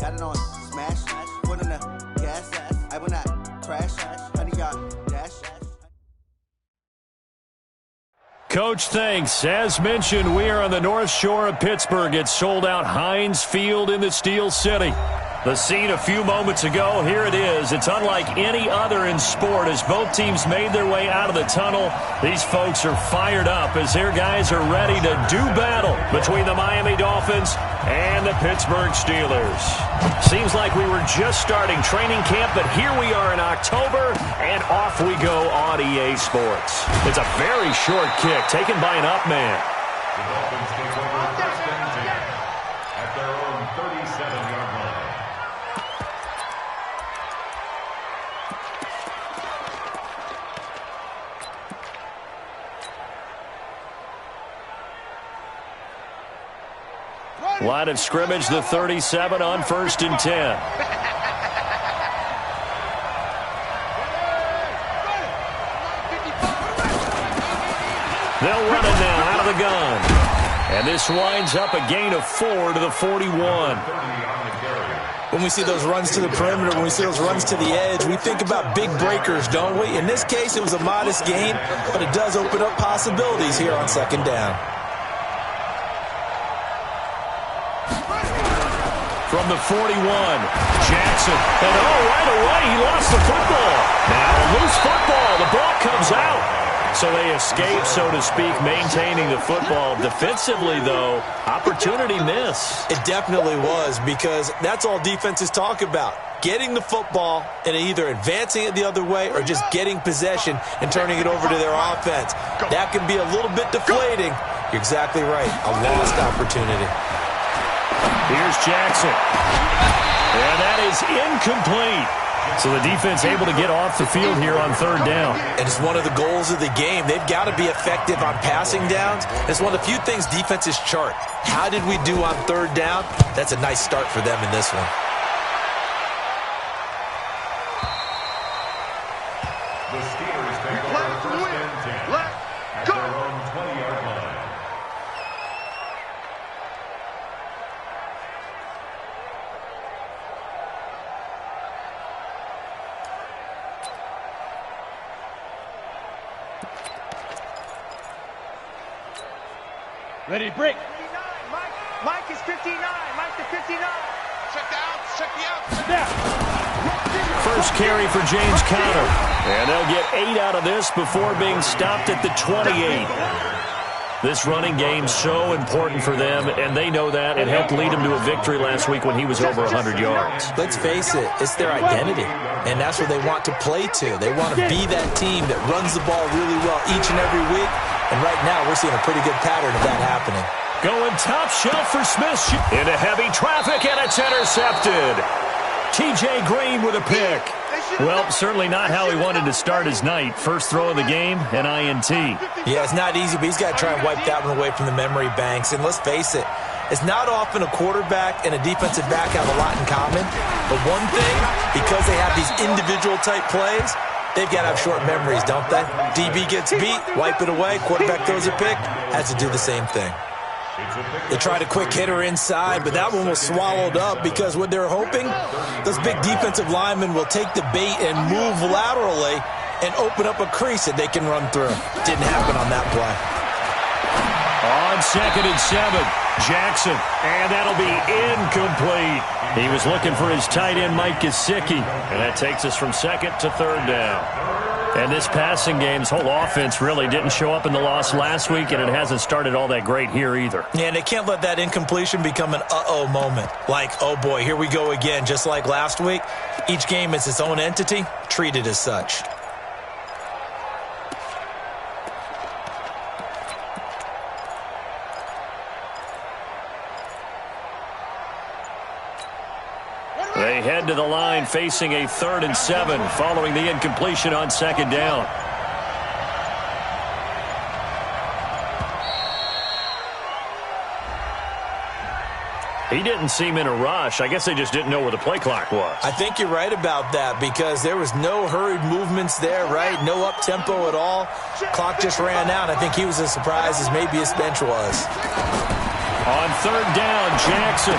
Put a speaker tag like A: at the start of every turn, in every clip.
A: got it on smash, foot on the gas, I will not crash, honey got dash.
B: Coach, thanks. As mentioned, we are on the North Shore of Pittsburgh. It's sold out Heinz Field in the Steel City. The scene a few moments ago, here it is. It's unlike any other in sport as both teams made their way out of the tunnel. These folks are fired up as their guys are ready to do battle between the Miami Dolphins and the Pittsburgh Steelers. Seems like we were just starting training camp, but here we are in October, and off we go on EA Sports. It's a very short kick taken by an up man.
C: The Dolphins take over first and 10 at their own 37-yard line.
B: Line of scrimmage, the 37 on 1st and 10. They'll run it now out of the gun. And this winds up a gain of 4 to the 41.
D: When we see those runs to the perimeter, when we see those runs to the edge, we think about big breakers, don't we? In this case, it was a modest gain, but it does open up possibilities here on 2nd down.
B: From the 41, Jackson. And right away, he lost the football. Now, loose football. The ball comes out. So they escape, so to speak, maintaining the football. Defensively, though, opportunity miss.
D: It definitely was, because that's all defenses talk about. Getting the football and either advancing it the other way or just getting possession and turning it over to their offense. That can be a little bit deflating. You're exactly right. A lost opportunity.
B: Here's Jackson. And that is incomplete. So the defense able to get off the field here on 3rd down.
D: And it's one of the goals of the game. They've got to be effective on passing downs. It's one of the few things defenses chart. How did we do on 3rd down? That's a nice start for them in this one.
C: The Steelers take over first and 10 at their own 20-yard line.
E: Ready, break.
F: Mike is 59. Mike to 59. Check out. Check the out.
E: Snap.
B: First carry for James Conner. And they'll get 8 out of this before being stopped at the 28. This running game so important for them, and they know that. It helped lead them to a victory last week when he was over 100 yards.
D: Let's face it, it's their identity, and that's what they want to play to. They want to be that team that runs the ball really well each and every week, and right now we're seeing a pretty good pattern of that happening.
B: Going top shelf for Smith. Into heavy traffic, and it's intercepted. T.J. Green with a pick. Well, certainly not how he wanted to start his night. First throw of the game, an INT.
D: Yeah, it's not easy, but he's got to try and wipe that one away from the memory banks. And let's face it, it's not often a quarterback and a defensive back have a lot in common. But one thing, because they have these individual type plays, they've got to have short memories, don't they? DB gets beat, wipe it away, quarterback throws a pick, has to do the same thing. They tried a quick hitter inside, but that one was swallowed up because what they're hoping, those big defensive linemen will take the bait and move laterally and open up a crease that they can run through. Didn't happen on that play.
B: On 2nd and 7, Jackson, and that'll be incomplete. He was looking for his tight end, Mike Gesicki, and that takes us from 2nd to 3rd down. And this passing game's whole offense really didn't show up in the loss last week, and it hasn't started all that great here either.
D: Yeah, and they can't let that incompletion become an uh-oh moment. Like, oh boy, here we go again, just like last week. Each game is its own entity, treated as such.
B: They head to the line facing a 3rd and 7 following the incompletion on 2nd down. He didn't seem in a rush. I guess they just didn't know where the play clock was.
D: I think you're right about that because there was no hurried movements there, right? No up-tempo at all. Clock just ran out. I think he was as surprised as maybe his bench was.
B: On 3rd down, Jackson.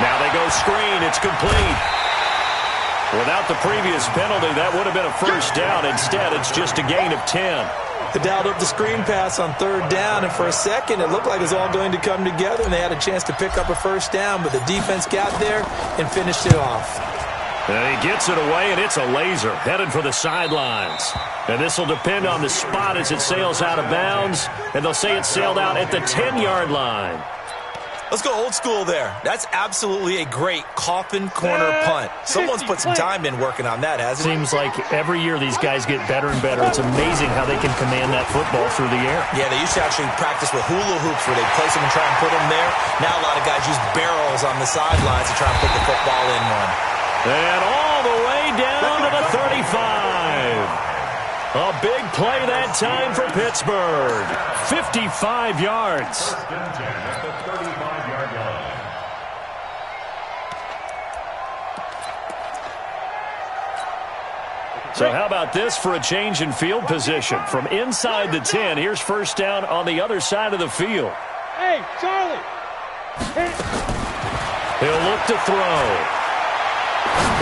B: Now they go screen. It's complete. Without the previous penalty, that would have been a first down. Instead, it's just a gain of 10.
D: They dialed up the screen pass on third down, and for a second, it looked like it was all going to come together, and they had a chance to pick up a first down, but the defense got there and finished it off.
B: And he gets it away, and it's a laser headed for the sidelines. And this will depend on the spot as it sails out of bounds, and they'll say it sailed out at the 10-yard line.
D: Let's go old school there. That's absolutely a great coffin corner punt. Someone's put some time in working on that, hasn't it?
E: Seems like every year these guys get better and better. It's amazing how they can command that football through the air.
D: Yeah, they used to actually practice with hula hoops where they place them and try and put them there. Now a lot of guys use barrels on the sidelines to try and put the football in one.
B: And all the way down to the 35. A big play that time for Pittsburgh. 55 yards. So how about this for a change in field position? From inside the 10, here's first down on the other side of the field.
F: Hey, Charlie.
B: He'll look to throw.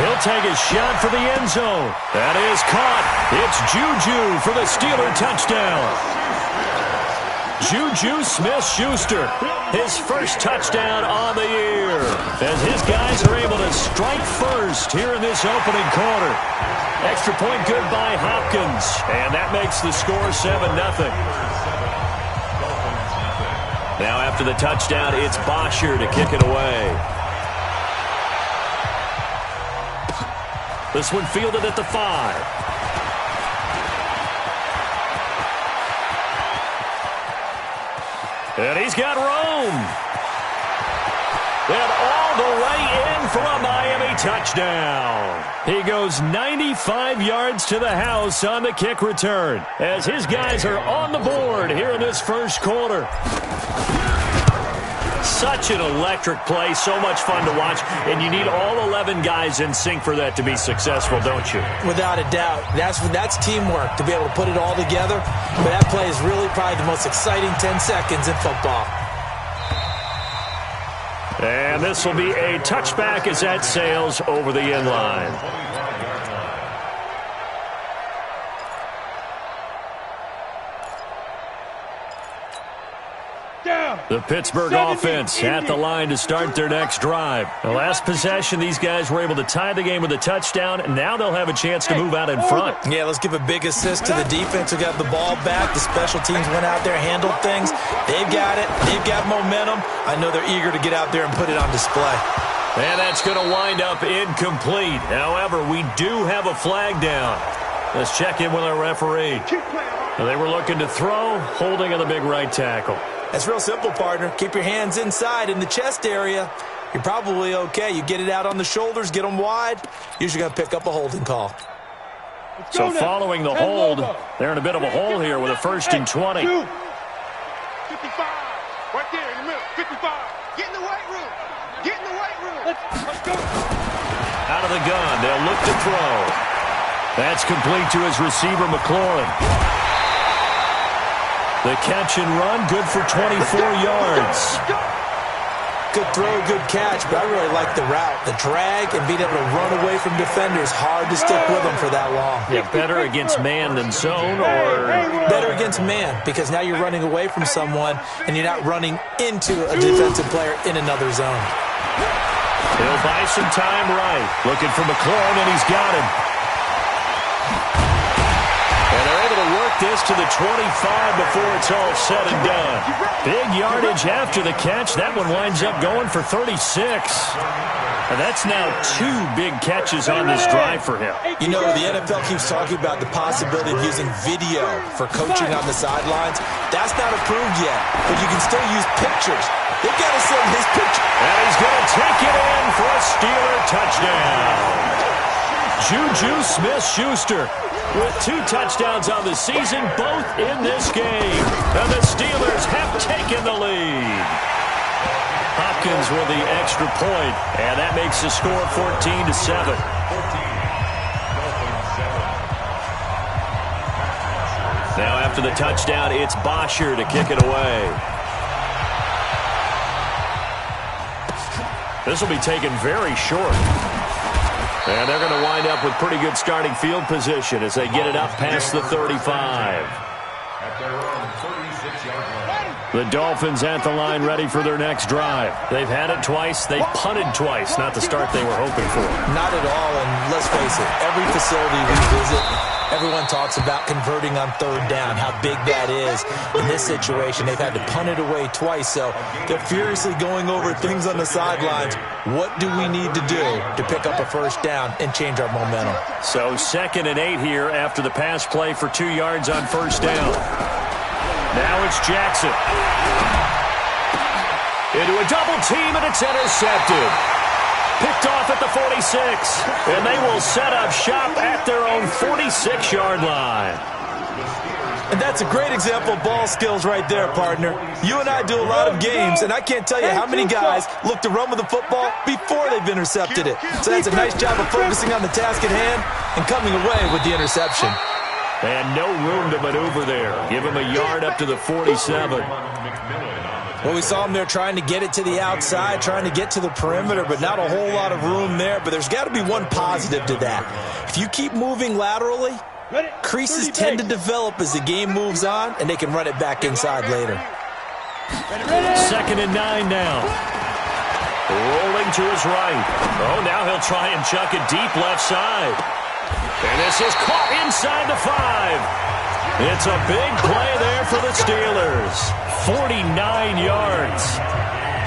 B: He'll take a shot for the end zone. That is caught. It's Juju for the Steeler touchdown. Juju Smith-Schuster, his first touchdown on the year, as his guys are able to strike first here in this opening quarter. Extra point good by Hopkins, and that makes the score 7-0. Now after the touchdown, it's Bosher to kick it away. This one fielded at the 5. And he's got room. And all the way in for a Miami touchdown. He goes 95 yards to the house on the kick return as his guys are on the board here in this first quarter. Such an electric play, so much fun to watch, and you need all 11 guys in sync for that to be successful, don't you?
D: Without a doubt. That's teamwork, to be able to put it all together. But that play is really probably the most exciting 10 seconds in football.
B: And this will be a touchback as that sails over the end line. The Pittsburgh offense at the line to start their next drive. The last possession, these guys were able to tie the game with a touchdown, and now they'll have a chance to move out in front.
D: Yeah, let's give a big assist to the defense who got the ball back. The special teams went out there, handled things. They've got it. They've got momentum. I know they're eager to get out there and put it on display.
B: And that's going to wind up incomplete. However, we do have a flag down. Let's check in with our referee. They were looking to throw, holding on the big right tackle.
D: That's real simple, partner. Keep your hands inside in the chest area. You're probably okay. You get it out on the shoulders, get them wide. Usually going to pick up a holding call.
B: So following the hold, they're in a bit of a hole here with a 1st and 20.
F: 55. Right there in the middle. 55. Get in the weight room. Get in the weight room. Let's go.
B: Out of the gun, they'll look to throw. That's complete to his receiver, McLaurin. The catch and run, good for 24 yards.
D: Good throw, good catch, but I really like the route. The drag and being able to run away from defenders, hard to stick with them for that long.
B: Yeah, better against man than zone, or?
D: Better against man, because now you're running away from someone and you're not running into a defensive player in another zone.
B: He'll buy some time right. Looking for McLaurin, and he's got him. And they're able to work this to the 25 before it's all said and done. Big yardage after the catch. That one winds up going for 36. And that's now 2 big catches on this drive for him.
D: You know, the NFL keeps talking about the possibility of using video for coaching on the sidelines. That's not approved yet, but you can still use pictures. They've got to send his picture.
B: And he's going to take it in for a Steeler touchdown. Juju Smith-Schuster with 2 touchdowns on the season, both in this game. And the Steelers have taken the lead. Hopkins with the extra point, and that makes the score 14-7. Now after the touchdown, it's Bosher to kick it away. This will be taken very short. And they're going to wind up with pretty good starting field position as they get it up past the 35.
C: At their own 36-yard line.
B: The Dolphins at the line ready for their next drive. They've had it twice. They've punted twice. Not the start they were hoping for.
D: Not at all, and let's face it, every facility we visit, everyone talks about converting on third down, how big that is. In this situation, they've had to punt it away twice, so they're furiously going over things on the sidelines. What do we need to do to pick up a first down and change our momentum?
B: So 2nd and 8 here after the pass play for 2 yards on first down. Now it's Jackson. Into a double team, and it's intercepted. Picked off at the 46. And they will set up shop at their own 46-yard line.
D: And that's a great example of ball skills right there, partner. You and I do a lot of games, and I can't tell you how many guys look to run with the football before they've intercepted it. So that's a nice job of focusing on the task at hand and coming away with the interception.
B: And no room to maneuver there. Give him a yard up to the 47.
D: Well, we saw him there trying to get it to the outside, trying to get to the perimeter, but not a whole lot of room there. But there's got to be one positive to that. If you keep moving laterally, creases tend to develop as the game moves on, and they can run it back inside later.
B: 2nd and 9 now. Rolling to his right. Oh, now he'll try and chuck it deep left side. And this is caught inside the 5. It's a big play there for the Steelers. 49 yards.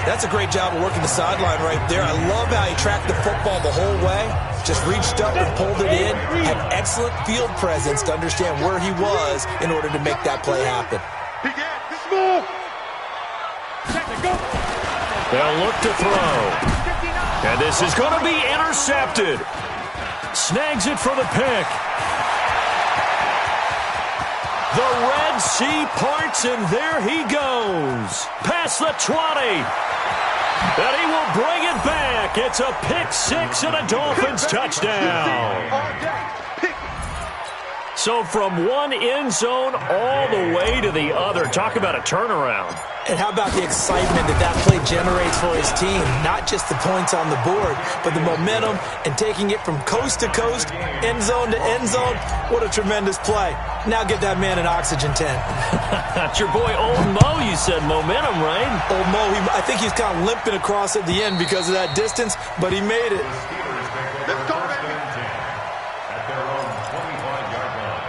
D: That's a great job of working the sideline right there. I love how he tracked the football the whole way. Just reached up and pulled it in. Had excellent field presence to understand where he was in order to make that play happen.
B: They'll look to throw. And this is going to be intercepted. Snags it for the pick. The Red Sea parts, and there he goes. Past the 20. And he will bring it back. It's a pick 6 and a Dolphins touchdown. So from one end zone all the way to the other. Talk about a turnaround.
D: And how about the excitement that play generates for his team? Not just the points on the board, but the momentum and taking it from coast to coast, end zone to end zone. What a tremendous play. Now get that man an oxygen tent.
B: That's your boy Old Mo. You said momentum, right?
D: Old Mo, I think he's kind of limping across at the end because of that distance, but he made it.
C: Let's go, baby. At their own 25-yard line.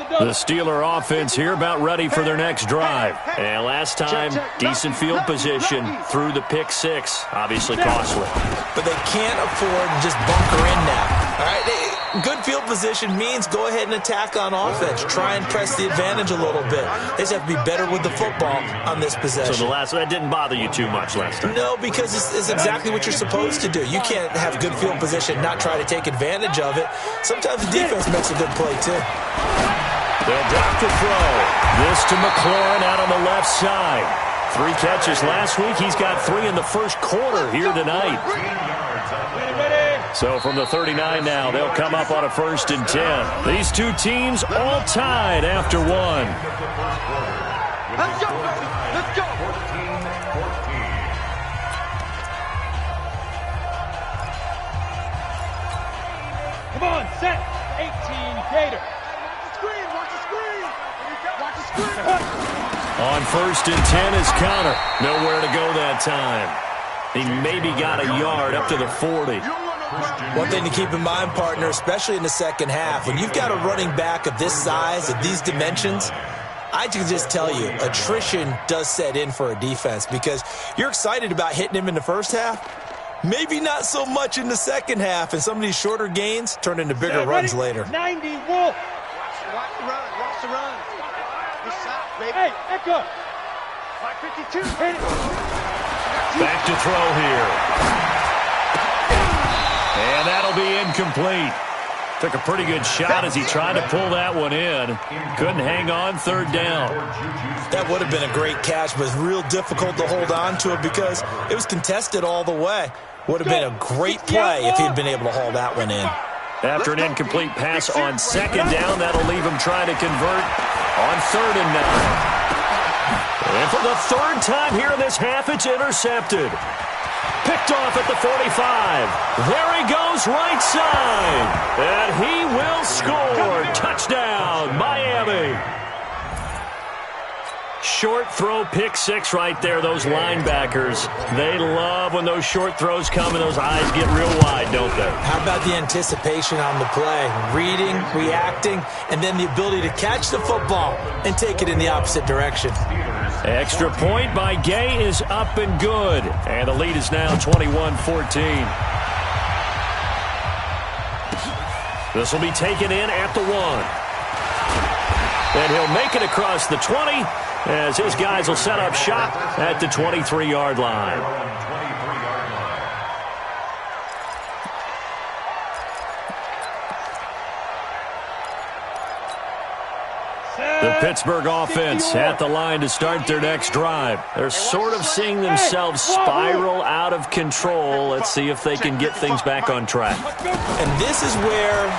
B: The Steeler offense here about ready for their next drive. And last time, decent field position through the pick 6. Obviously costly.
D: But they can't afford to just bunker in now. All right, good field position means go ahead and attack on offense. Try and press the advantage a little bit. They just have to be better with the football on this possession.
B: So that didn't bother you too much last time?
D: No, because it's exactly what you're supposed to do. You can't have good field position and not try to take advantage of it. Sometimes the defense makes a good play, too.
B: They'll drop to throw. This to McLaurin out on the left side. 3 catches last week. He's got 3 in the first quarter here tonight. So from the 39 now, they'll come up on a 1st and 10. These two teams all tied after 1.
F: Let's go. Let's go.
C: 14-14.
F: Come on, set. 18 Gator. Watch the screen. Watch the screen.
B: On 1st and 10 is Connor. Nowhere to go that time. He maybe got a yard up to the 40.
D: One thing to keep in mind, partner, especially in the second half, when you've got a running back of this size, of these dimensions, I can just tell you, attrition does set in for a defense because you're excited about hitting him in the first half. Maybe not so much in the second half, and some of these shorter gains turn into bigger runs later.
F: 90 Wolf. Watch the run. Watch the run. Good shot, baby. Hey, Echo. 552. Hit it.
B: Back to throw here. And that'll be incomplete. Took a pretty good shot as he tried to pull that one in. Couldn't hang on, third down.
D: That would have been a great catch, but it's real difficult to hold on to it because it was contested all the way. Would have been a great play if he'd been able to haul that one in.
B: After an incomplete pass on second down, that'll leave him trying to convert on 3rd and 9. And for the third time here in this half, it's intercepted. Picked off at the 45. There he goes, right side. And he will score. Touchdown, Miami. Short throw, pick six right there, those linebackers. They love when those short throws come and those eyes get real wide, don't they?
D: How about the anticipation on the play? Reading, reacting, and then the ability to catch the football and take it in the opposite direction.
B: Extra point by Gay is up and good. And the lead is now 21-14. This will be taken in at the 1. And he'll make it across the 20 as his guys will set up shop at the 23-yard line. The Pittsburgh offense at the line to start their next drive. They're sort of seeing themselves spiral out of control. Let's see if they can get things back on track.
D: And this is where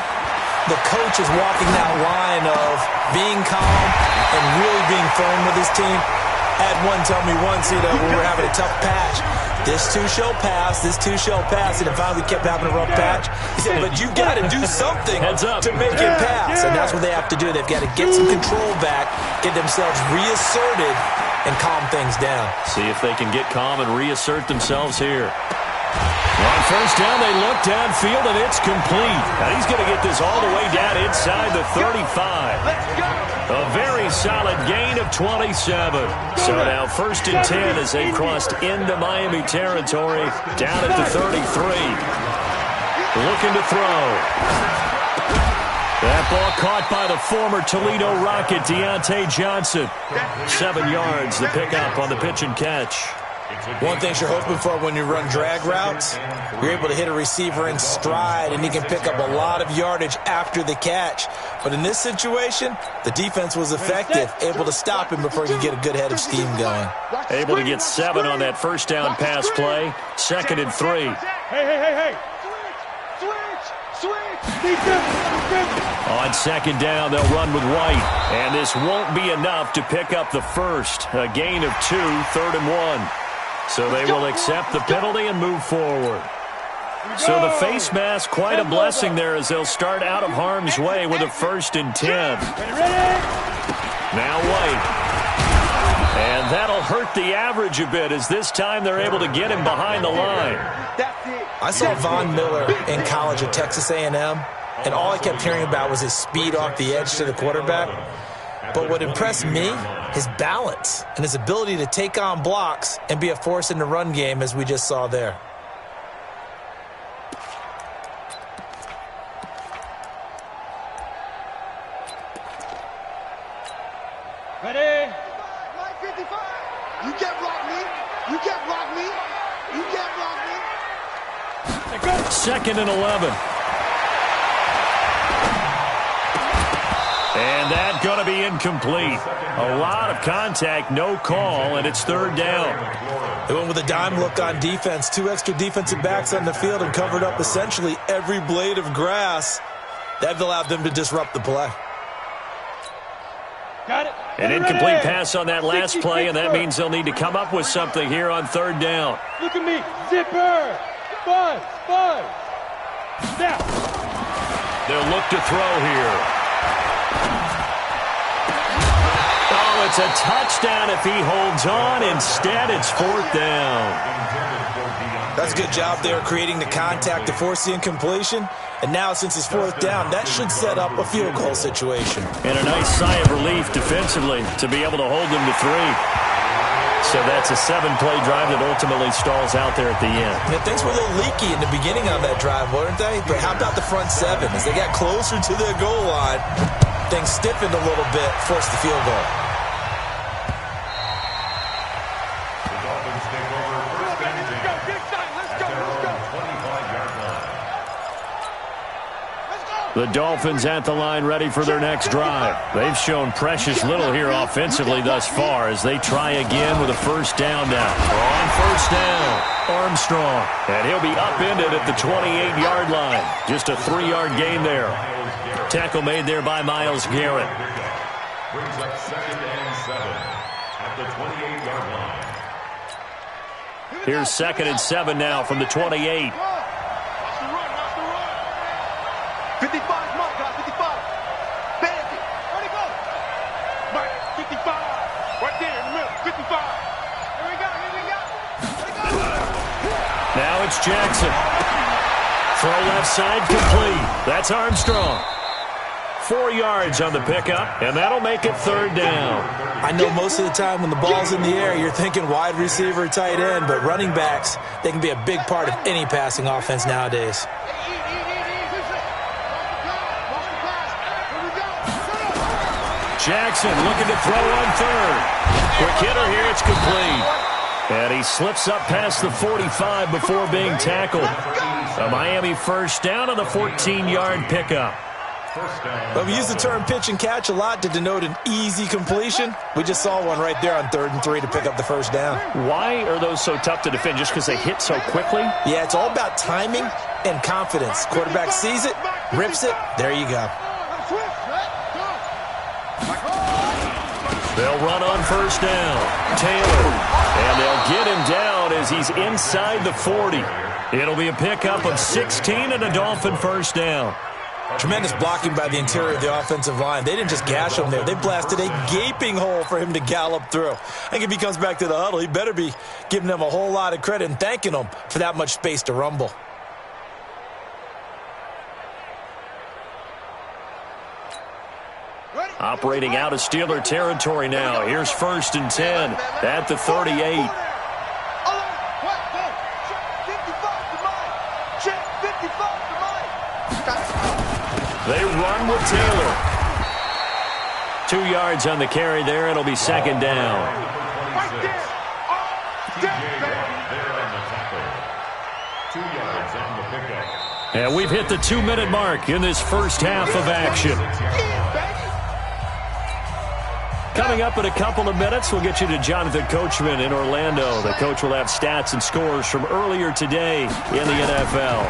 D: the coach is walking that line of being calm and really being firm with his team. Had one tell me once, when we were having a tough patch, this too shall pass, this too shall pass, and it finally kept having a rough patch. He said, but you got to do something to make it pass, and that's what they have to do. They've got to get some control back, get themselves reasserted, and calm things down.
B: See if they can get calm and reassert themselves here. On first down, they look downfield, and it's complete. Now he's going to get this all the way down inside the 35. A very solid gain of 27. So now 1st and 10 as they've crossed into Miami territory, down at the 33. Looking to throw. That ball caught by the former Toledo Rocket, Deontay Johnson. 7 yards, the pickup on the pitch and catch.
D: One thing you're hoping for when you run drag routes, you're able to hit a receiver in stride, and he can pick up a lot of yardage after the catch. But in this situation, the defense was effective, able to stop him before he could get a good head of steam going.
B: Able to get 7 on that first down pass play. 2nd and 3.
F: Hey. Switch.
B: On 2nd down, they'll run with White. And this won't be enough to pick up the first. A gain of 2, 3rd and 1. So they will accept the penalty and move forward. So the face mask, quite a blessing there as they'll start out of harm's way with a 1st and 10. Now White. And that'll hurt the average a bit as this time they're able to get him behind the line.
D: I saw Von Miller in college at Texas A&M, and all I kept hearing about was his speed off the edge to the quarterback. But what impressed me, his balance and his ability to take on blocks and be a force in the run game as we just saw there.
F: Ready? 55. You can't block me. You can't block me. You can't block me.
B: 2nd and 11. And that's going to be incomplete. A lot of contact, no call, and it's 3rd down.
D: They went with a dime look on defense. 2 extra defensive backs on the field and covered up essentially every blade of grass. That allowed them to disrupt the play.
F: Got it.
B: An incomplete pass on that last play, and that means they'll need to come up with something here on 3rd down.
F: Look at me. Zipper. Buzz. Now.
B: They'll look to throw here. Oh, it's a touchdown if he holds on. Instead, it's 4th down.
D: That's a good job there creating the contact to force the incompletion. And now, since it's 4th down, that should set up a field goal situation.
B: And a nice sigh of relief defensively to be able to hold them to 3. So that's a 7-play drive that ultimately stalls out there at the end.
D: And things were a little leaky in the beginning on that drive, weren't they? But how about the front 7? As they got closer to their goal line, things stiffened a little bit, forced the field goal.
B: The Dolphins at the line ready for their next drive. They've shown precious little here offensively thus far as they try again with a first down now. On first down, Armstrong. And he'll be upended at the 28-yard line. Just a 3-yard gain there. Tackle made there by Myles Garrett.
C: Brings up 2nd and 7 at the 28-yard line.
B: Here's 2nd and 7 now from the 28.
F: 55, mark, guys, 55. Bandit. Where'd he go? Mike, 55. Right there in the middle, 55. Here we go, here we go.
B: Now it's Jackson. Throw left side complete. That's Armstrong. 4 yards on the pickup, and that'll make it 3rd down.
D: I know most of the time when the ball's in the air, you're thinking wide receiver, tight end, but running backs, they can be a big part of any passing offense nowadays.
B: Jackson looking to throw on 3rd. Quick hitter here, it's complete. And he slips up past the 45 before being tackled. A Miami first down on the 14-yard pickup.
D: Well, we use the term pitch and catch a lot to denote an easy completion. We just saw one right there on 3rd and 3 to pick up the first down.
E: Why are those so tough to defend? Just because they hit so quickly?
D: Yeah, it's all about timing and confidence. Quarterback sees it, rips it, there you go.
B: They'll run on first down. Taylor. And they'll get him down as he's inside the 40. It'll be a pickup of 16 and a Dolphin first down.
D: Tremendous blocking by the interior of the offensive line. They didn't just gash him there. They blasted a gaping hole for him to gallop through. I think if he comes back to the huddle, he better be giving them a whole lot of credit and thanking them for that much space to rumble.
B: Operating out of Steeler territory now. Here's 1st and 10 at the 38. They run with Taylor. 2 yards on the carry there. It'll be 2nd down. And we've hit the 2-minute mark in this first half of action. Coming up in a couple of minutes, we'll get you to Jonathan Coachman in Orlando. The coach will have stats and scores from earlier today in the NFL.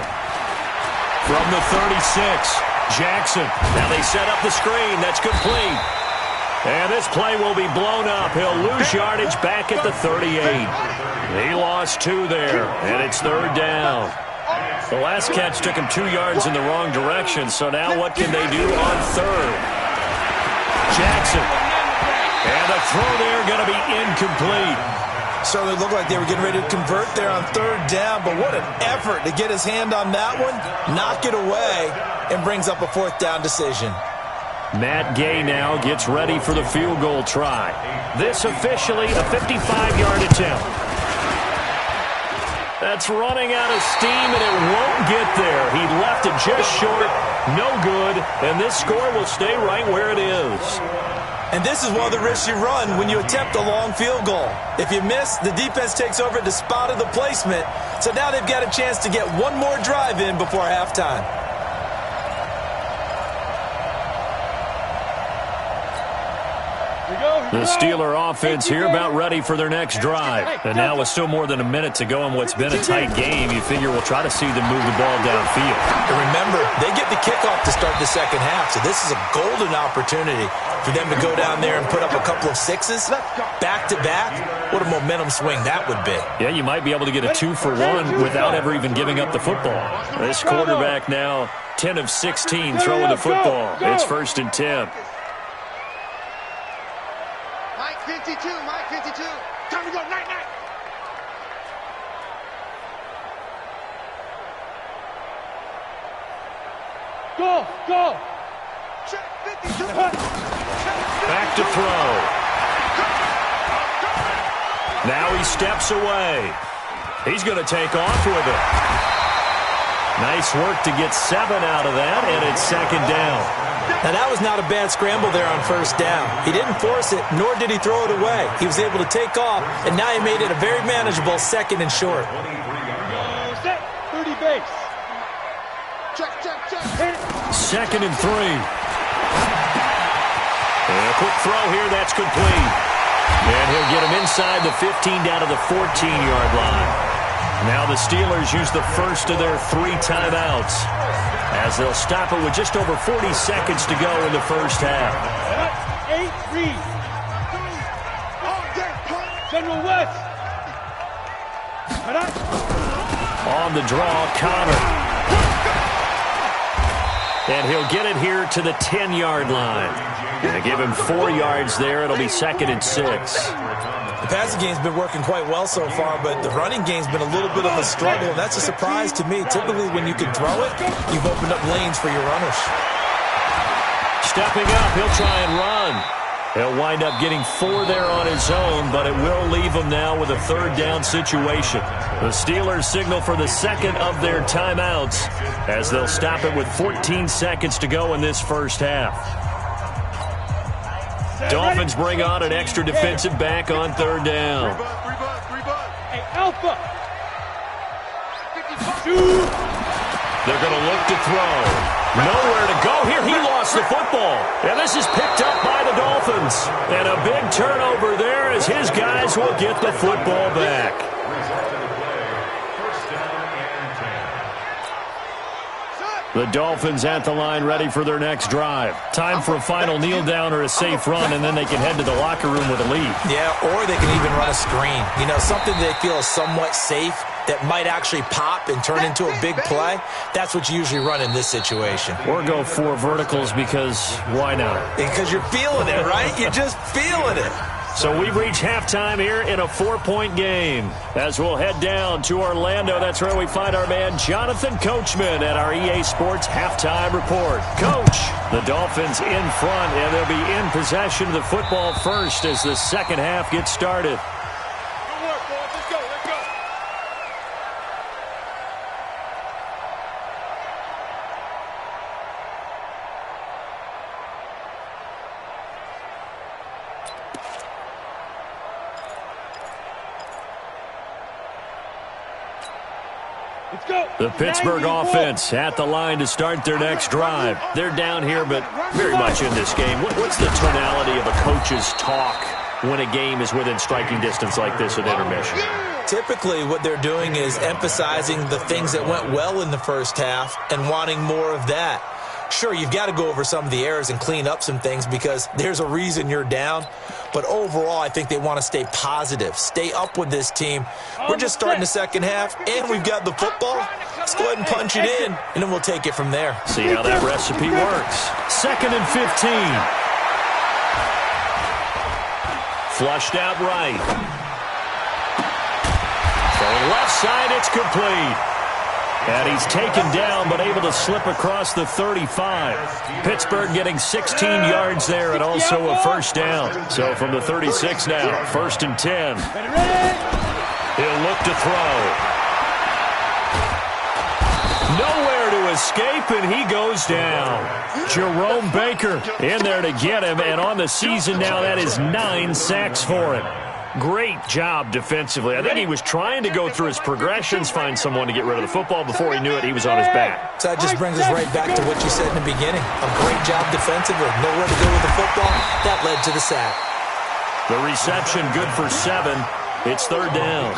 B: From the 36, Jackson. Now they set up the screen. That's complete. And this play will be blown up. He'll lose yardage back at the 38. He lost 2 there, and it's 3rd down. The last catch took him 2 yards in the wrong direction, so now what can they do on 3rd? Jackson. And the throw there going to be incomplete.
D: Certainly looked like they were getting ready to convert there on 3rd down, but what an effort to get his hand on that one, knock it away, and brings up a 4th down decision.
B: Matt Gay now gets ready for the field goal try. This officially a 55-yard attempt. That's running out of steam, and it won't get there. He left it just short, no good, and this score will stay right where it is.
D: And this is one of the risks you run when you attempt a long field goal. If you miss, the defense takes over at the spot of the placement. So now they've got a chance to get one more drive in before halftime.
B: The Steeler offense here about ready for their next drive. And now with still more than a minute to go in what's been a tight game, you figure we'll try to see them move the ball downfield.
D: And remember, they get the kickoff to start the second half, so this is a golden opportunity for them to go down there and put up a couple of 6s back-to-back. What a momentum swing that would be.
B: Yeah, you might be able to get a 2-for-1 without ever even giving up the football. This quarterback now 10 of 16 throwing the football. It's 1st and 10.
F: Mike 52, Mike 52. Time to go, night. Go. Check 52.
B: Back to throw. Now he steps away. He's going to take off with it. Nice work to get 7 out of that, and it's 2nd down.
D: Now, that was not a bad scramble there on 1st down. He didn't force it, nor did he throw it away. He was able to take off, and now he made it a very manageable 2nd and short.
F: Set, 30 base.
B: 2nd and 3. And a quick throw here, that's complete. And he'll get him inside the 15 down to the 14-yard line. Now the Steelers use the first of their 3 timeouts as they'll stop it with just over 40 seconds to go in the first half.
F: 8 read. General West.
B: On the draw, Connor. And he'll get it here to the 10-yard line. Gonna give him 4 yards there. It'll be 2nd and 6.
D: The passing game's been working quite well so far, but the running game's been a little bit of a struggle, and that's a surprise to me. Typically, when you can throw it, you've opened up lanes for your runners.
B: Stepping up, he'll try and run. He'll wind up getting 4 there on his own, but it will leave him now with a 3rd down situation. The Steelers signal for the 2nd of their timeouts as they'll stop it with 14 seconds to go in this first half. Dolphins bring on an extra defensive back on 3rd down.
F: Hey, Alpha.
B: They're going to look to throw. Nowhere to go here. He lost the football. And this is picked up by the Dolphins. And a big turnover there as his guys will get the football back. The Dolphins at the line ready for their next drive. Time for a final kneel down or a safe run, and then they can head to the locker room with a lead.
D: Yeah, or they can even run a screen. You know, something they feel is somewhat safe that might actually pop and turn into a big play. That's what you usually run in this situation.
B: Or go 4 verticals because why not?
D: Because you're feeling it, right? You're just feeling it.
B: So we've reached halftime here in a 4-point game. As we'll head down to Orlando, that's where we find our man Jonathan Coachman at our EA Sports Halftime Report. Coach, the Dolphins in front, and they'll be in possession of the football first as the second half gets started.
F: Good work, boys. Let's go. Let's go.
B: The Pittsburgh offense at the line to start their next drive. They're down here, but very much in this game. What's the tonality of a coach's talk when a game is within striking distance like this at intermission?
D: Typically, what they're doing is emphasizing the things that went well in the first half and wanting more of that. Sure, you've got to go over some of the errors and clean up some things because there's a reason you're down. But overall, I think they want to stay positive, stay up with this team. We're just starting the second half, and we've got the football. Let's go ahead and punch it in, and then we'll take it from there.
B: See how that recipe works. 2nd and 15. Flushed out right. Throwing left side, it's complete. And he's taken down, but able to slip across the 35. Pittsburgh getting 16 yards there and also a first down. So from the 36 now, 1st and 10. He'll look to throw. Nowhere to escape, and he goes down. Jerome Baker in there to get him, and on the season now, that is 9 sacks for him. Great job defensively. I think he was trying to go through his progressions, find someone to get rid of the football. Before he knew it, he was on his back.
D: So that just brings us right back to what you said in the beginning. A great job defensively. Nowhere to go with the football. That led to the sack.
B: The reception good for 7. It's 3rd down.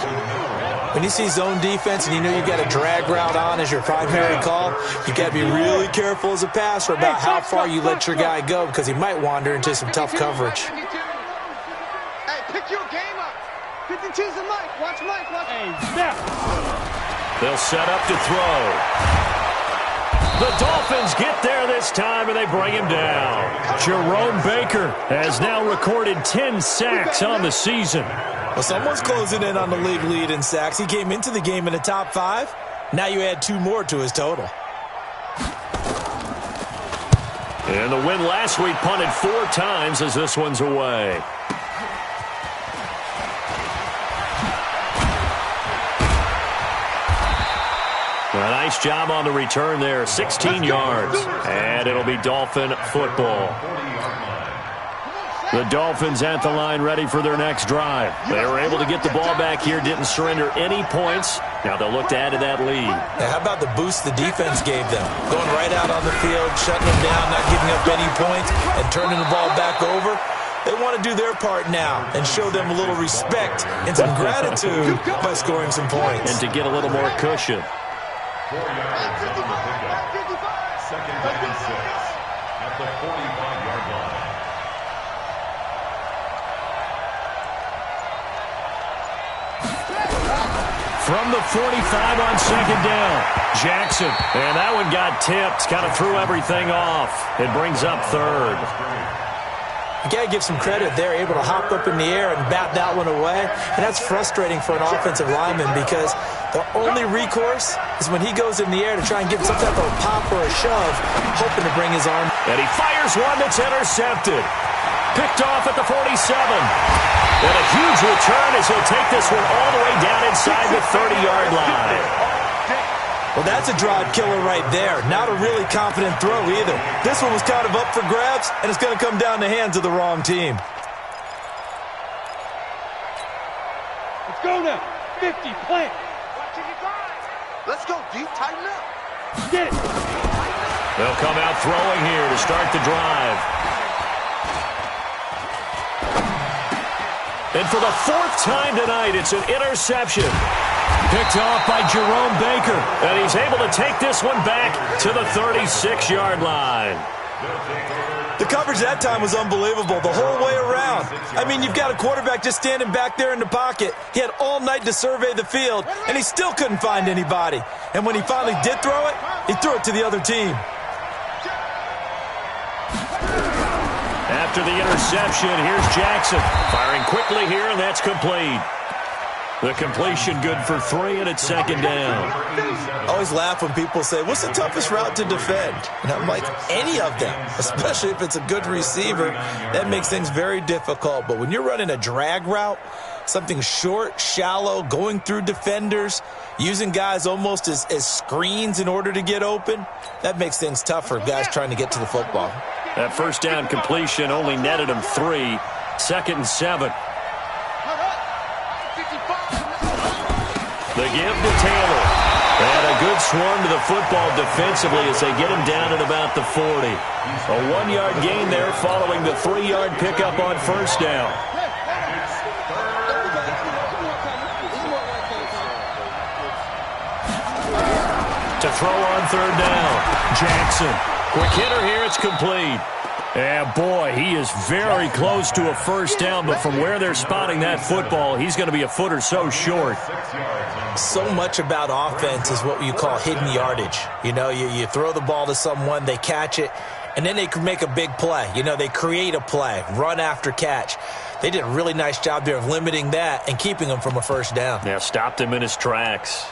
D: When you see zone defense and you know you've got a drag route on as your primary call, you've got to be really careful as a passer about how far you let your guy go because he might wander into some tough coverage.
F: Pick your game up. 52's the mic. Watch Mike. Watch. Hey, snap.
B: They'll set up to throw. The Dolphins get there this time, and they bring him down. Jerome Baker has now recorded 10 sacks on the season.
D: Well, someone's closing in on the league lead in sacks. He came into the game in the top 5. Now you add 2 more to his total.
B: And the win last week punted 4 times as this one's away. A nice job on the return there, 16 yards. And it'll be Dolphin football. The Dolphins at the line ready for their next drive. They were able to get the ball back here, didn't surrender any points. Now they'll look to add to that lead.
D: Now, how about the boost the defense gave them? Going right out on the field, shutting them down, not giving up any points, and turning the ball back over. They want to do their part now and show them a little respect and some gratitude by scoring some points.
B: And to get a little more cushion.
C: 4 yards on the pickup. Second down and 6 at the 45-yard line.
B: From the 45 on second down, Jackson. And that one got tipped, kind of threw everything off. It brings up third.
D: You got to give some credit. They're able to hop up in the air and bat that one away. And that's frustrating for an offensive lineman because the only recourse is when he goes in the air to try and get some type of a pop or a shove, hoping to bring his arm.
B: And he fires one that's intercepted. Picked off at the 47. And a huge return as he'll take this one all the way down inside the 30-yard line.
D: Well, that's a drive killer right there. Not a really confident throw either. This one was kind of up for grabs, and it's going to come down the hands of the wrong team.
F: Let's go now. 50, plant.
A: Let's go, D. Tighten up.
F: Get it.
B: They'll come out throwing here to start the drive. And for the fourth time tonight, it's an interception. Picked off by Jerome Baker. And he's able to take this one back to the 36-yard line.
D: The coverage that time was unbelievable the whole way around. I mean, you've got a quarterback just standing back there in the pocket. He had all night to survey the field, and he still couldn't find anybody. And when he finally did throw it, he threw it to the other team.
B: After the interception, here's Jackson. Firing quickly here, and that's complete. The completion good for 3, and it's second down.
D: I always laugh when people say, what's the toughest route to defend? And I'm like, any of them, especially if it's a good receiver. That makes things very difficult. But when you're running a drag route, something short, shallow, going through defenders, using guys almost as screens in order to get open, that makes things tough for guys trying to get to the football.
B: That first down completion only netted him 3. Second and 7. The give to Taylor. And a good swarm to the football defensively as they get him down at about the 40. A 1-yard gain there following the 3-yard pickup on first down. To throw on third down, Jackson. Quick hitter here, it's complete. And boy, he is very close to a first down, but from where they're spotting that football, he's going to be a foot or so short.
D: So much about offense is what you call hidden yardage. You know, you throw the ball to someone, they catch it, and then they can make a big play. You know, they create a play, run after catch. They did a really nice job there of limiting that and keeping him from a first down.
B: Yeah, stopped him in his tracks.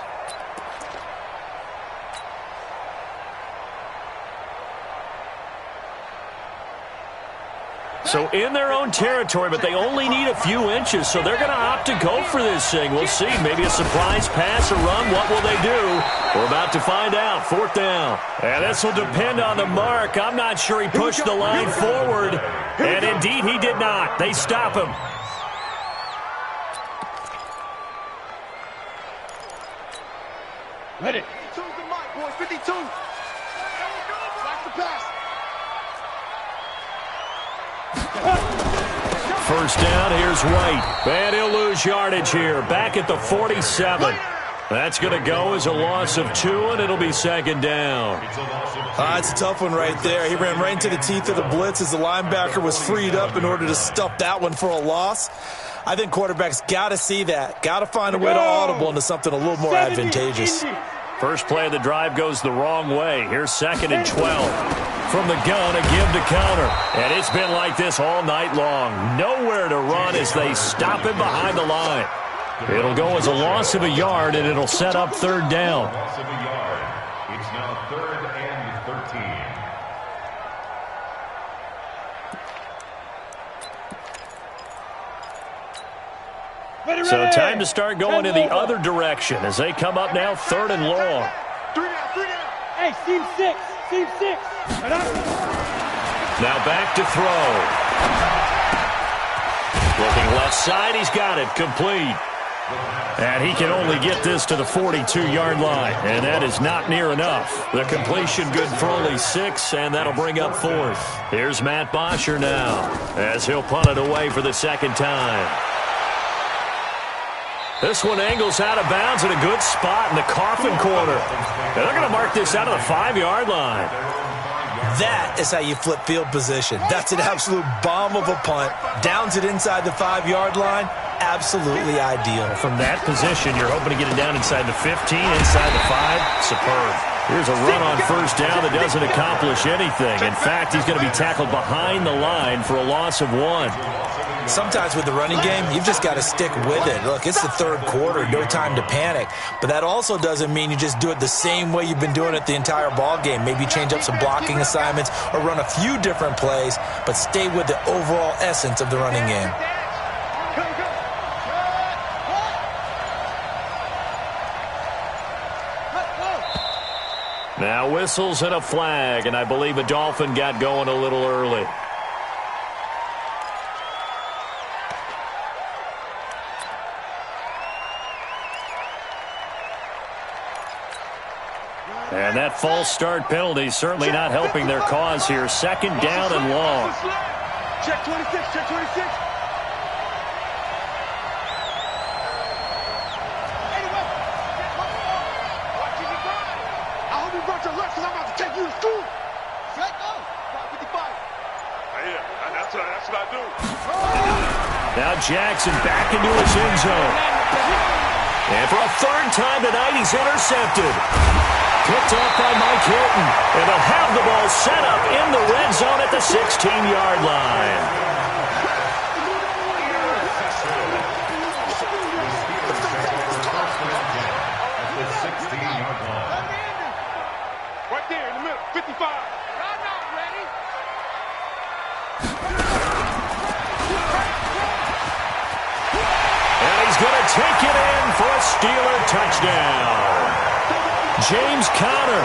B: So in their own territory, but they only need a few inches, so they're going to opt to go for this thing. We'll see. Maybe a surprise pass or run. What will they do? We're about to find out. Fourth down. And this will depend on the mark. I'm not sure he pushed the line forward. And indeed, he did not. They stop him.
F: Ready.
A: 52's the mark, boys. 52. Watch the pass.
B: First down, here's White. And he'll lose yardage here. Back at the 47. That's going to go as a loss of 2, and it'll be second down.
D: It's a tough one right there. He ran right into the teeth of the blitz as the linebacker was freed up in order to stuff that one for a loss. I think quarterbacks got to see that. Got to find a way to audible into something a little more advantageous.
B: First play of the drive goes the wrong way. Here's second and 12. From the gun, a give to counter. And it's been like this all night long. Nowhere to run as they stop him behind the line. It'll go as a loss of a yard, and it'll set up third down.
C: Loss of a yard. It's now 3rd and 13.
B: So time to start going in the other direction as they come up now 3rd and long.
F: 3 down. Hey, seam 6. Seam 6.
B: Now back to throw. Looking left side, he's got it. Complete. And he can only get this to the 42-yard line, and that is not near enough. The completion good for only 6, and that'll bring up 4th. Here's Matt Bosher now, as he'll punt it away for the second time. This one angles out of bounds in a good spot in the coffin corner. And they're going to mark this out of the 5-yard line.
D: That is how you flip field position. That's an absolute bomb of a punt. Downs it inside the 5-yard line. Absolutely ideal.
B: From that position, you're hoping to get it down inside the 15, inside the 5. Superb. Here's a run on first down that doesn't accomplish anything. In fact, he's going to be tackled behind the line for a loss of 1.
D: Sometimes with the running game, you've just got to stick with it. Look, it's the third quarter, no time to panic. But that also doesn't mean you just do it the same way you've been doing it the entire ball game. Maybe change up some blocking assignments or run a few different plays, but stay with the overall essence of the running game.
B: Now whistles and a flag, and I believe a Dolphin got going a little early. And that false start penalty certainly not helping their cause here. Second down and long.
F: Check 26, check 26. I hope you brought your lunch because I'm about to take you to school. Straight go. 55. Yeah, that's what I do.
B: Now Jackson back into his end zone. And for a third time tonight, he's intercepted. Picked off by Mike Hilton. And they'll have the ball set up in the red zone at the 16-yard line.
F: Right there in the middle, 55. I'm not ready.
B: And he's going to take it in for a Steeler touchdown. James Conner,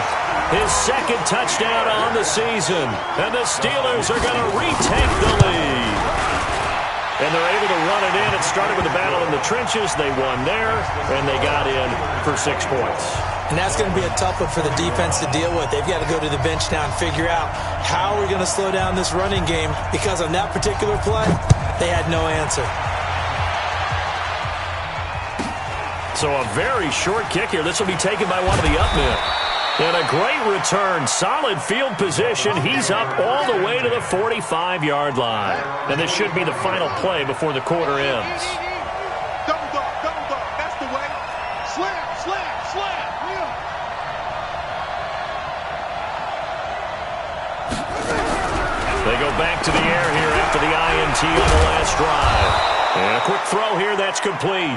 B: his second touchdown on the season. And the Steelers are going to retake the lead. And they're able to run it in. It started with a battle in the trenches. They won there, and they got in for 6 points.
D: And that's going to be a tough one for the defense to deal with. They've got to go to the bench now and figure out how we're going to slow down this running game, because on that particular play, they had no answer.
B: So a very short kick here. This will be taken by one of the up men. And a great return. Solid field position. He's up all the way to the 45-yard line. And this should be the final play before the quarter ends.
F: Double dog, double dog. That's the way. Slam, slam, slam.
B: They go back to the air here after the INT on the last drive. And a quick throw here, that's complete.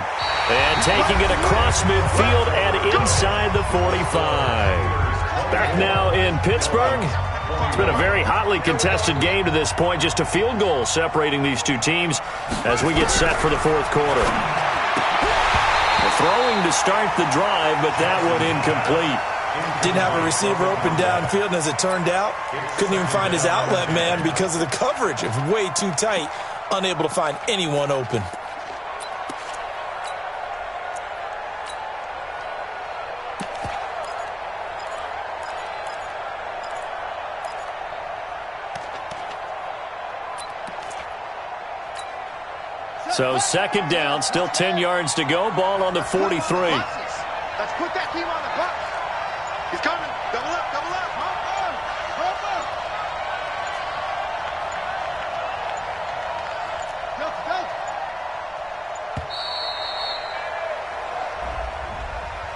B: And taking it across midfield and inside the 45. Back now in Pittsburgh. It's been a very hotly contested game to this point. Just a field goal separating these two teams as we get set for the fourth quarter. Throwing to start the drive, but that one incomplete.
D: Didn't have a receiver open downfield, and as it turned out, couldn't even find his outlet man because of the coverage. It was way too tight, unable to find anyone open.
B: So second down, still 10 yards to go. Ball on the 43.
F: Let's put that team on the box. He's coming. Double up, double up.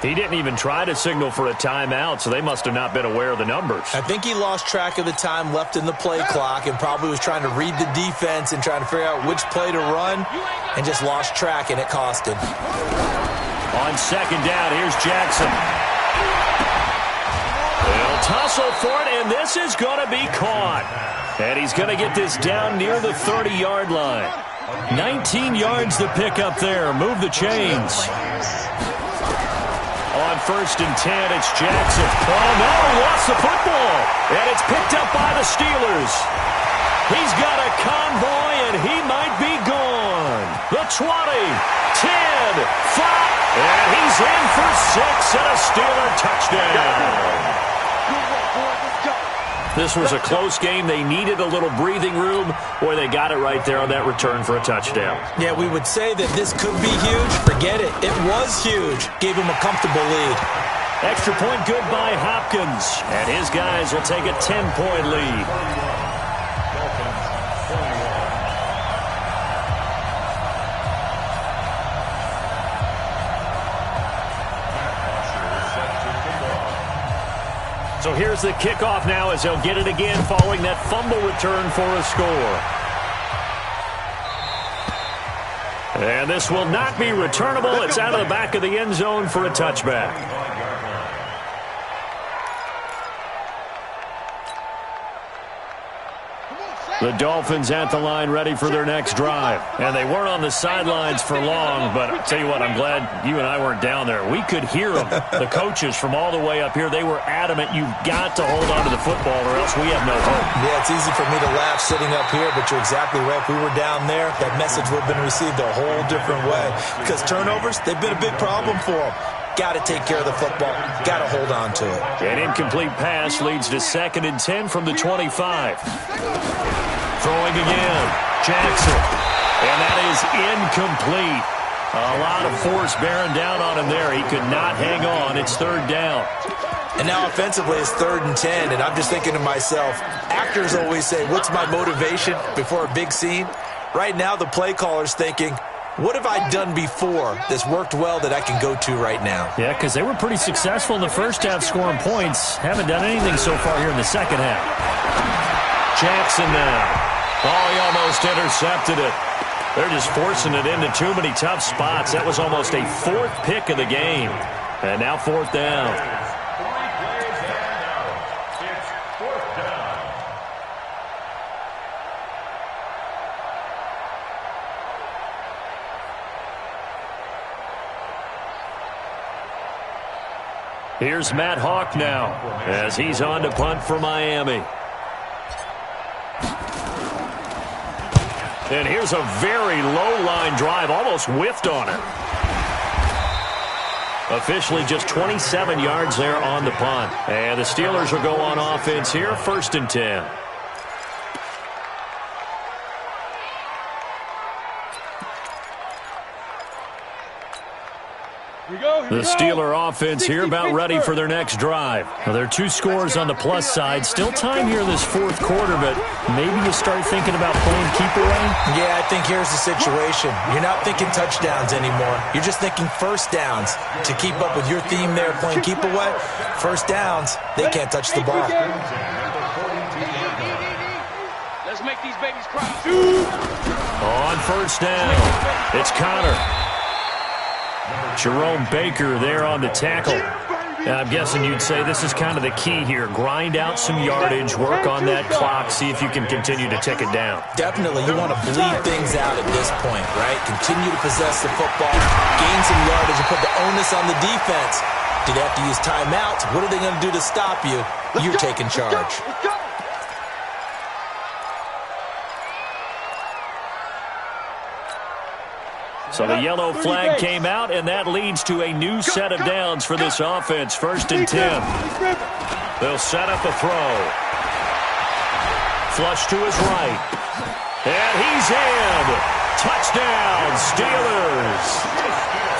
B: He didn't even try to signal for a timeout, so they must have not been aware of the numbers.
D: I think he lost track of the time left in the play clock and probably was trying to read the defense and trying to figure out which play to run and just lost track, and it cost him.
B: On second down, here's Jackson. They'll tussle for it, and this is going to be caught. And he's going to get this down near the 30-yard line. 19 yards to pick up there. Move the chains. On first and 10, it's Jackson. Oh, no, lost the football. And it's picked up by the Steelers. He's got a convoy, and he might be gone. the 20, 10, 5, and he's in for 6 and a Steeler touchdown. This was a close game. They needed a little breathing room. Boy, they got it right there on that return for a touchdown.
D: Yeah, we would say that this could be huge. Forget it. It was huge. Gave him a comfortable lead.
B: Extra point good by Hopkins. And his guys will take a 10-point lead. So here's the kickoff now as they'll get it again following that fumble return for a score. And this will not be returnable. It's out of the back of the end zone for a touchback. The Dolphins at the line ready for their next drive. And they weren't on the sidelines for long, but I'll tell you what, I'm glad you and I weren't down there. We could hear them, the coaches from all the way up here. They were adamant, you've got to hold on to the football or else we have no hope.
D: Yeah, it's easy for me to laugh sitting up here, but you're exactly right. If we were down there, that message would have been received a whole different way. Because turnovers, they've been a big problem for them. Got to take care of the football. Got to hold on to it.
B: An incomplete pass leads to 2nd and 10 from the 25. Throwing again. Jackson. And that is incomplete. A lot of force bearing down on him there. He could not hang on. It's 3rd down.
D: And now offensively it's 3rd and 10. And I'm just thinking to myself, actors always say, what's my motivation before a big scene? Right now the play caller's thinking, what have I done before that's worked well that I can go to right now?
B: Yeah, because they were pretty successful in the first half scoring points. Haven't done anything so far here in the second half. Jackson now. Oh, he almost intercepted it. They're just forcing it into too many tough spots. That was almost a 4th pick of the game. And now 4th down. Here's Matt Hawk now as he's on to punt for Miami. And here's a very low-line drive, almost whiffed on it. Officially just 27 yards there on the punt. And the Steelers will go on offense here, 1st and 10. The Steeler offense here about ready for their next drive. Now, there are 2 scores on the plus side. Still time here in this 4th quarter, but maybe you start thinking about playing keep away?
D: Yeah, I think here's the situation. You're not thinking touchdowns anymore. You're just thinking 1st downs. To keep up with your theme there, playing keep away, 1st downs, they can't touch the ball.
F: Let's make these babies cry.
B: On 1st down, it's Connor. Jerome Baker there on the tackle. I'm guessing you'd say this is kind of the key here. Grind out some yardage, work on that clock, see if you can continue to tick it down.
D: Definitely. You want to bleed things out at this point, right? Continue to possess the football, gain some yardage, and put the onus on the defense. Do they have to use timeouts? What are they going to do to stop you? You're taking charge.
F: Let's go.
B: So the yellow flag came out, and that leads to a new set of downs for this offense. 1st and 10. They'll set up a throw. Flush to his right. And he's in. Touchdown, Steelers.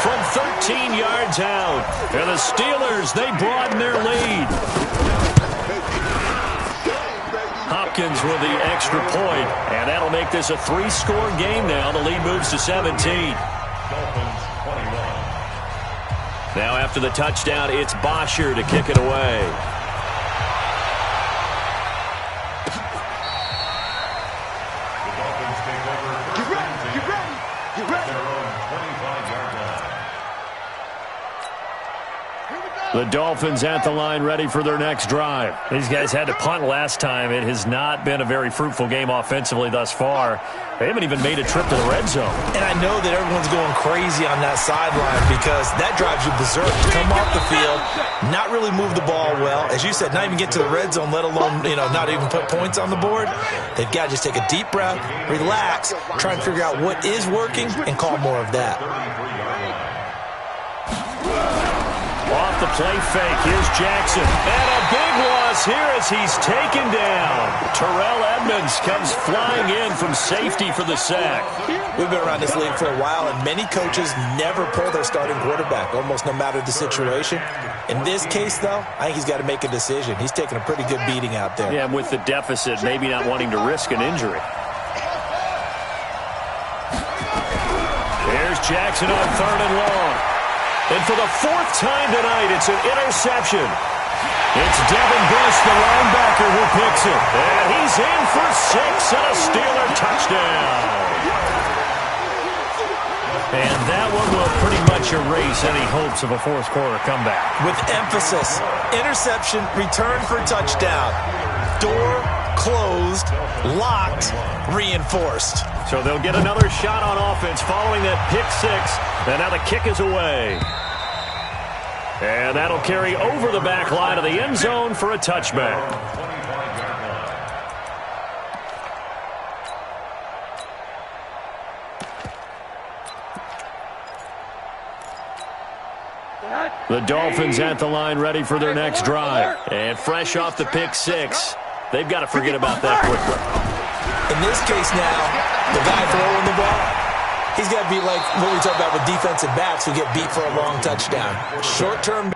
B: From 13 yards out. And the Steelers, they broaden their lead. Hopkins with the extra point, and that'll make this a 3-score game now. The lead moves to 17. Now after the touchdown, it's Bosher to kick it away.
F: Get ready. Their own 25-yard line. Here we go.
B: The Dolphins at the line ready for their next drive.
E: These guys had to punt last time. It has not been a very fruitful game offensively thus far. They haven't even made a trip to the red zone.
D: And I know that everyone's going crazy on that sideline because that drives you berserk. Come off the field, not really move the ball well. As you said, not even get to the red zone, let alone, not even put points on the board. They've got to just take a deep breath, relax, try and figure out what is working, and call more of that.
B: Off the play fake, here's Jackson. And a big loss here as he's taken down. Terrell Edmonds comes flying in from safety for the sack.
D: We've been around this league for a while, and many coaches never pull their starting quarterback, almost no matter the situation. In this case, though, I think he's got to make a decision. He's taking a pretty good beating out there.
B: Yeah, and with the deficit, maybe not wanting to risk an injury. There's Jackson on 3rd and long. And for the 4th time tonight, it's an interception. It's Devin Bush, the linebacker, who picks it. And he's in for 6 and a Steeler touchdown. And that one will pretty much erase any hopes of a fourth-quarter comeback.
D: With emphasis, interception, return for touchdown. Door closed, locked, reinforced.
B: So they'll get another shot on offense following that pick 6. And now the kick is away. And that'll carry over the back line of the end zone for a touchback. The Dolphins at the line ready for their next drive. And fresh off the pick 6, they've got to forget about that quickly.
D: In this case now, the guy throwing the ball, he's got to be like what we talk about with defensive backs who get beat for a long touchdown. Short-term.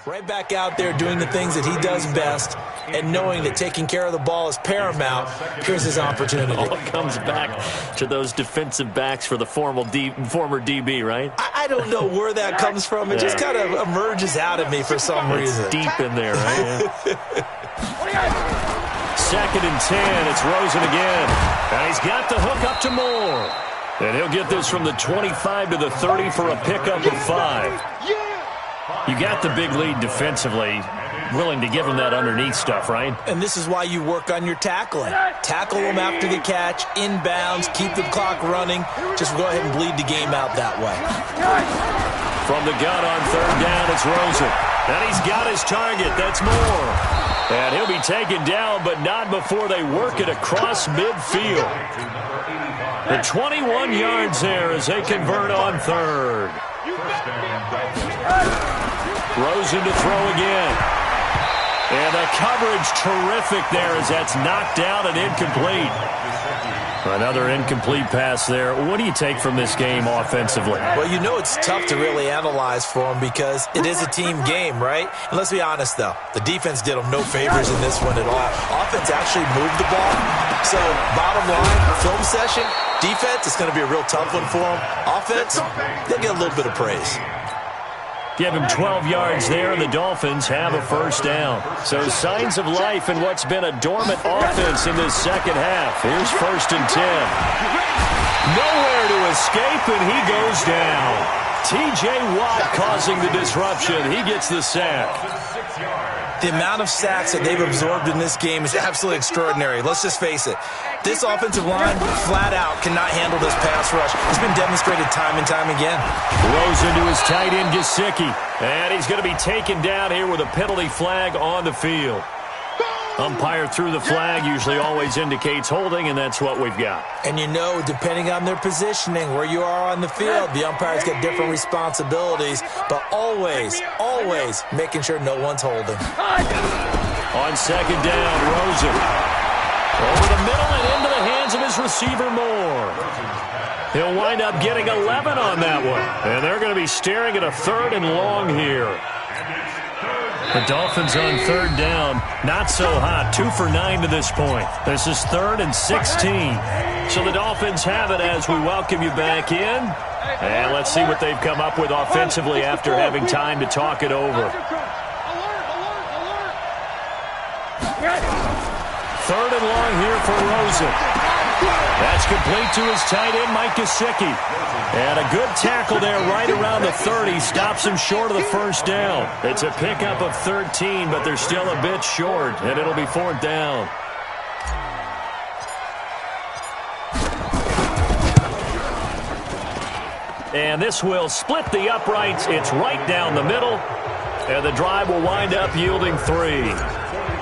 D: Right back out there doing the things that he does best and knowing that taking care of the ball is paramount. Here's his opportunity.
B: All comes back to those defensive backs for the former DB, right?
D: I don't know where that comes from. It just kind of emerges out of me for some reason.
B: It's deep in there, right? Yeah. 2nd and 10. It's Rosen again. And he's got the hook up to Moore. And he'll get this from the 25 to the 30 for a pickup of 5. You got the big lead defensively, willing to give him that underneath stuff, right?
D: And this is why you work on your tackling. Tackle them after the catch, inbounds, keep the clock running. Just go ahead and bleed the game out that way.
B: From the gun on 3rd down, it's Rosen. And he's got his target. That's Moore. And he'll be taken down, but not before they work it across midfield. The 21 yards there as they convert on 3rd. Rosen to throw again. And the coverage terrific there as that's knocked down and incomplete. Another incomplete pass there. What do you take from this game offensively?
D: Well, it's tough to really analyze for him because it is a team game, right? And let's be honest, though. The defense did them no favors in this one at all. Offense actually moved the ball. So, bottom line, film session, defense, it's going to be a real tough one for them. Offense, they'll get a little bit of praise.
B: Give him 12 yards there, and the Dolphins have a 1st down. So signs of life in what's been a dormant offense in this second half. Here's 1st and 10. Nowhere to escape, and he goes down. T.J. Watt causing the disruption. He gets the sack.
D: The amount of sacks that they've absorbed in this game is absolutely extraordinary. Let's just face it. This offensive line, flat out, cannot handle this pass rush. It's been demonstrated time and time again.
B: Rosen to his tight end, Gesicki. And he's going to be taken down here with a penalty flag on the field. Umpire threw the flag, usually always indicates holding, and that's what we've got.
D: And depending on their positioning, where you are on the field, the umpires get different responsibilities, but always, always making sure no one's holding.
B: On 2nd down, Rosen. Over the middle and into the hands of his receiver, Moore. He'll wind up getting 11 on that one. And they're going to be staring at a 3rd and long here.
E: The Dolphins on third down, not so hot. 2 for 9 to this point. This is 3rd and 16. So the Dolphins have it as we welcome you back in. And let's see what they've come up with offensively after having time to talk it over. 3rd and long here for Rosen. That's complete to his tight end, Mike Gesicki. And a good tackle there right around the 30. Stops him short of the first down. It's a pickup of 13, but they're still a bit short, and it'll be 4th down. And this will split the uprights. It's right down the middle. And the drive will wind up yielding 3.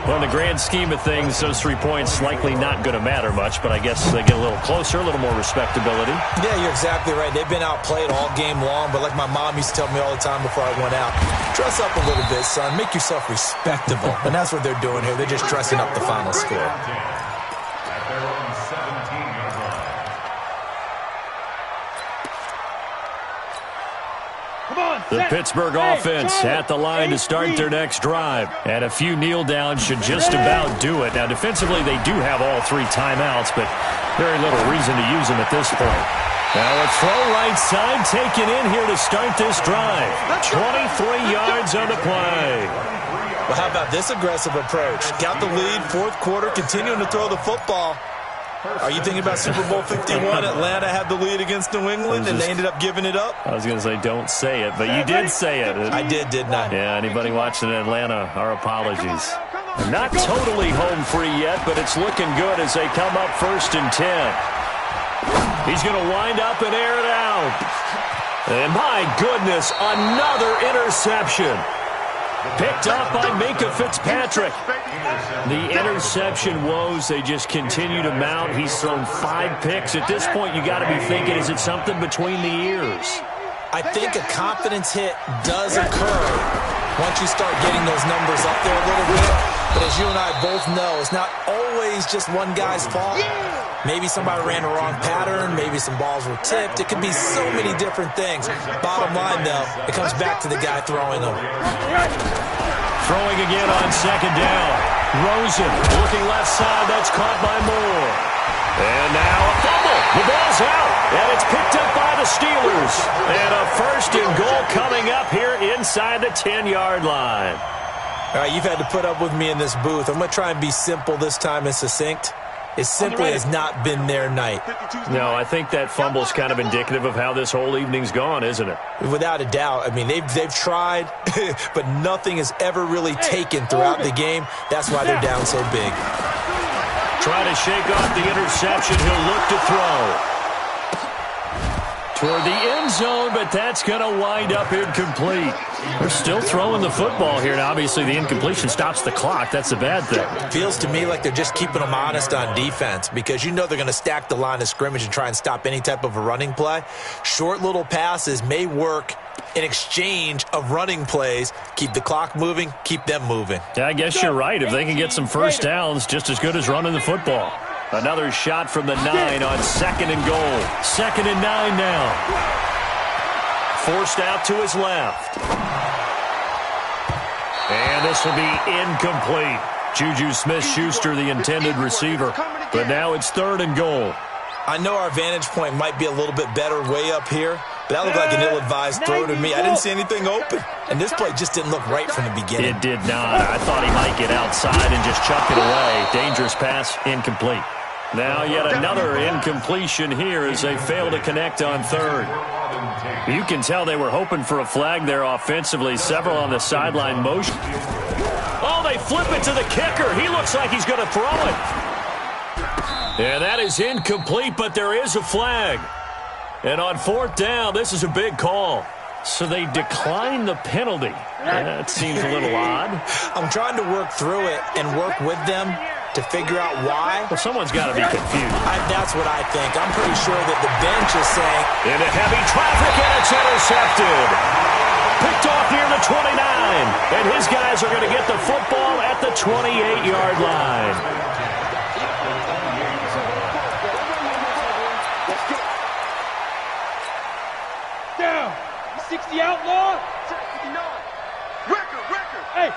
E: Well, in the grand scheme of things, those 3 points likely not going to matter much, but I guess they get a little closer, a little more respectability. Yeah, you're exactly right. They've been outplayed all game long, but like my mom used to tell me all the time before I went out, dress up a little bit, son. Make yourself respectable. And that's what they're doing here. They're just dressing up the final score.
C: At their own 17-yard line.
E: The Pittsburgh offense at the line to start their next drive. And a few kneel downs should just about do it. Now, defensively, they do have all 3 timeouts, but very little reason to use them at this point. Now a throw right side taken in here to start this drive. 23 yards on the play.
D: Well, how about this aggressive approach? Got the lead, 4th quarter, continuing to throw the football. Are you thinking about Super Bowl 51? Atlanta had the lead against New England, and they ended up giving it up?
E: I was going to say don't say it, but you did say it.
D: I did, didn't I?
E: Yeah, anybody watching in Atlanta, our apologies. Not totally home free yet, but it's looking good as they come up 1st and 10. He's going to wind up and air it out. And my goodness, another interception. Picked up by Minkah Fitzpatrick. The interception woes, they just continue to mount. He's thrown 5 picks. At this point, you got to be thinking, is it something between the ears?
D: I think a confidence hit does occur once you start getting those numbers up there a little bit. But as you and I both know, it's not always just one guy's fault. Maybe somebody ran the wrong pattern. Maybe some balls were tipped. It could be so many different things. Bottom line, though, it comes back to the guy throwing them.
E: Throwing again on 2nd down. Rosen looking left side. That's caught by Moore. And now a fumble. The ball's out. And it's picked up by the Steelers. And a 1st and goal coming up here inside the 10-yard line.
D: All right, you've had to put up with me in this booth. I'm going to try and be simple this time and succinct. It simply has not been their night.
E: No, I think that fumble's kind of indicative of how this whole evening's gone, isn't it?
D: Without a doubt. I mean, they've tried, but nothing has ever really taken throughout the game. That's why they're down so big.
E: Trying to shake off the interception. He'll look to throw. Toward the end zone, but that's going to wind up incomplete. They're still throwing the football here. Now, obviously, the incompletion stops the clock. That's a bad thing.
D: Feels to me like they're just keeping them honest on defense because you know they're going to stack the line of scrimmage and try and stop any type of a running play. Short little passes may work in exchange of running plays. Keep the clock moving, keep them moving.
E: Yeah, I guess you're right. If they can get some first downs, just as good as running the football. Another shot from the 9 on 2nd and goal. 2nd and 9 now. Forced out to his left. And this will be incomplete. Juju Smith-Schuster, the intended receiver. But now it's 3rd and goal.
D: I know our vantage point might be a little bit better way up here, but that looked like an ill-advised throw to me. I didn't see anything open, and this play just didn't look right from the beginning.
E: It did not. I thought he might get outside and just chuck it away. Dangerous pass, incomplete. Now yet another incompletion here as they fail to connect on 3rd. You can tell they were hoping for a flag there offensively. Several on the sideline motion. Oh, they flip it to the kicker. He looks like he's going to throw it. And that is incomplete, but there is a flag. And on 4th down, this is a big call. So they decline the penalty. That seems a little odd.
D: I'm trying to work through it and work with them to figure out why.
E: Well, someone's got to be confused.
D: That's what I think. I'm pretty sure that the bench is saying...
E: Into heavy traffic, and it's intercepted. Picked off near the 29. And his guys are going to get the football at the 28-yard line.
F: Down. 60 outlaw. 59. Record. Hey,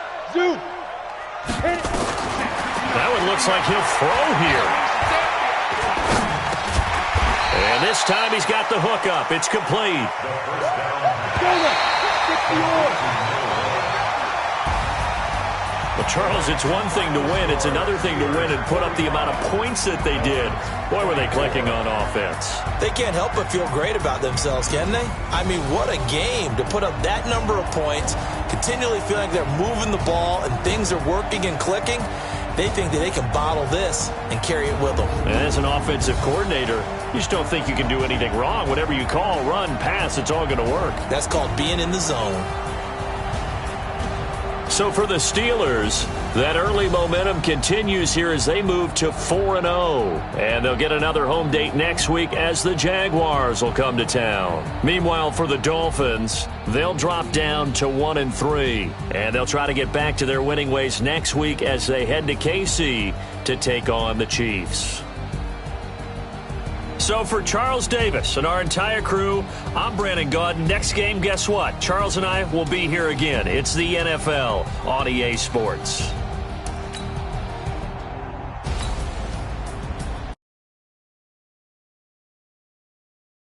B: looks like he'll throw here. And this time he's got the hook up. It's complete. Well, Charles, it's one thing to win. It's another thing to win and put up the amount of points that they did. Boy, were they clicking on offense.
D: They can't help but feel great about themselves, can they? I mean, what a game to put up that number of points, continually feeling like they're moving the ball and things are working and clicking. They think that they can bottle this and carry it with them.
B: And as an offensive coordinator, you just don't think you can do anything wrong. Whatever you call, run, pass, it's all going to work.
D: That's called being in the zone.
B: So for the Steelers, that early momentum continues here as they move to 4-0. And they'll get another home date next week as the Jaguars will come to town. Meanwhile, for the Dolphins, they'll drop down to 1-3. And they'll try to get back to their winning ways next week as they head to KC to take on the Chiefs. So for Charles Davis and our entire crew, I'm Brandon Gaudin. Next game, guess what? Charles and I will be here again. It's the NFL on EA Sports.